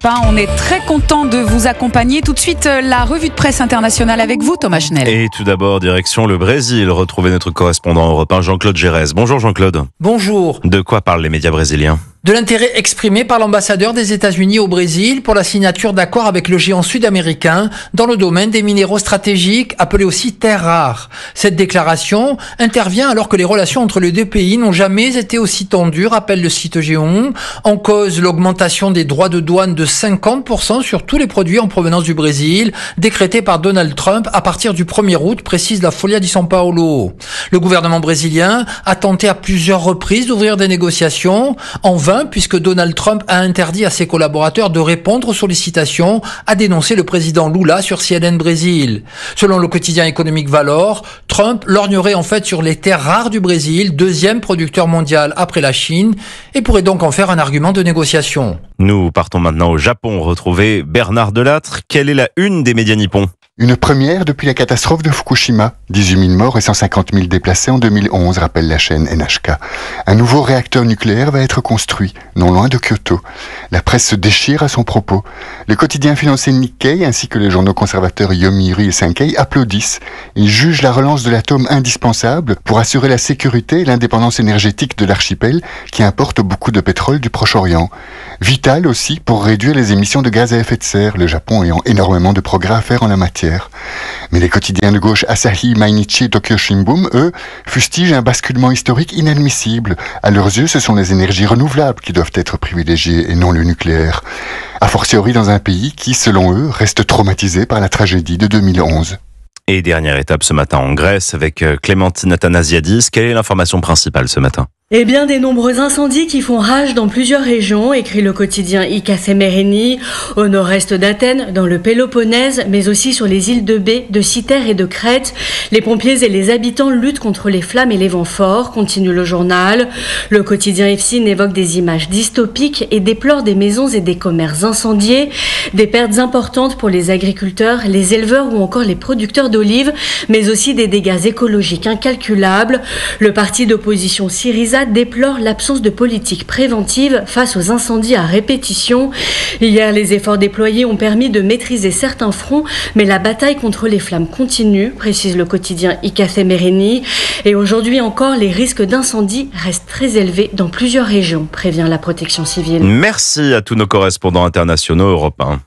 1. On est très content de vous accompagner. Tout de suite, la revue de presse internationale avec vous, Thomas Schnell. Et tout d'abord, direction le Brésil. Retrouvez notre correspondant européen Jean-Claude Gérès. Bonjour Jean-Claude. Bonjour. De quoi parlent les médias brésiliens ? De l'intérêt exprimé par l'ambassadeur des États-Unis au Brésil pour la signature d'accords avec le géant sud-américain dans le domaine des minéraux stratégiques, appelés aussi terres rares. Cette déclaration intervient alors que les relations entre les deux pays n'ont jamais été aussi tendues, rappelle le site G1. En cause, l'augmentation des droits de douane de 50% sur tous les produits en provenance du Brésil, décrétée par Donald Trump à partir du 1er août, précise la Folha de São Paulo. Le gouvernement brésilien a tenté à plusieurs reprises d'ouvrir des négociations, en vain, puisque Donald Trump a interdit à ses collaborateurs de répondre aux sollicitations, a dénoncé le président Lula sur CNN Brésil. Selon le quotidien économique Valor, Trump lorgnerait en fait sur les terres rares du Brésil, deuxième producteur mondial après la Chine, et pourrait donc en faire un argument de négociation. Nous partons maintenant au Japon, retrouver Bernard Delattre. Quelle est la une des médias nippons ? Une première depuis la catastrophe de Fukushima. 18 000 morts et 150 000 déplacés en 2011, rappelle la chaîne NHK. Un nouveau réacteur nucléaire va être construit, non loin de Kyoto. La presse se déchire à son propos. Le quotidien financier Nikkei ainsi que les journaux conservateurs Yomiuri et Sankei applaudissent. Ils jugent la relance de l'atome indispensable pour assurer la sécurité et l'indépendance énergétique de l'archipel qui importe beaucoup de pétrole du Proche-Orient. Vital aussi pour réduire les émissions de gaz à effet de serre, le Japon ayant énormément de progrès à faire en la matière. Mais les quotidiens de gauche Asahi, Mainichi et Tokyo Shimbun, eux, fustigent un basculement historique inadmissible. À leurs yeux, ce sont les énergies renouvelables qui doivent être privilégiées et non le nucléaire. A fortiori dans un pays qui, selon eux, reste traumatisé par la tragédie de 2011. Et dernière étape ce matin en Grèce avec Clémentine Athanasiadis. Quelle est l'information principale ce matin ? Eh bien, des nombreux incendies qui font rage dans plusieurs régions, écrit le quotidien Ika Semerini, au nord-est d'Athènes, dans le Péloponnèse, mais aussi sur les îles de Bé, de Cythère et de Crète. Les pompiers et les habitants luttent contre les flammes et les vents forts, continue le journal. Le quotidien EFSIN évoque des images dystopiques et déplore des maisons et des commerces incendiés, des pertes importantes pour les agriculteurs, les éleveurs ou encore les producteurs d'olives, mais aussi des dégâts écologiques incalculables. Le parti d'opposition Syriza déplore l'absence de politique préventive face aux incendies à répétition. Hier, les efforts déployés ont permis de maîtriser certains fronts, mais la bataille contre les flammes continue, précise le quotidien Ika Semerini. Et aujourd'hui encore, les risques d'incendie restent très élevés dans plusieurs régions, prévient la protection civile. Merci à tous nos correspondants internationaux européens.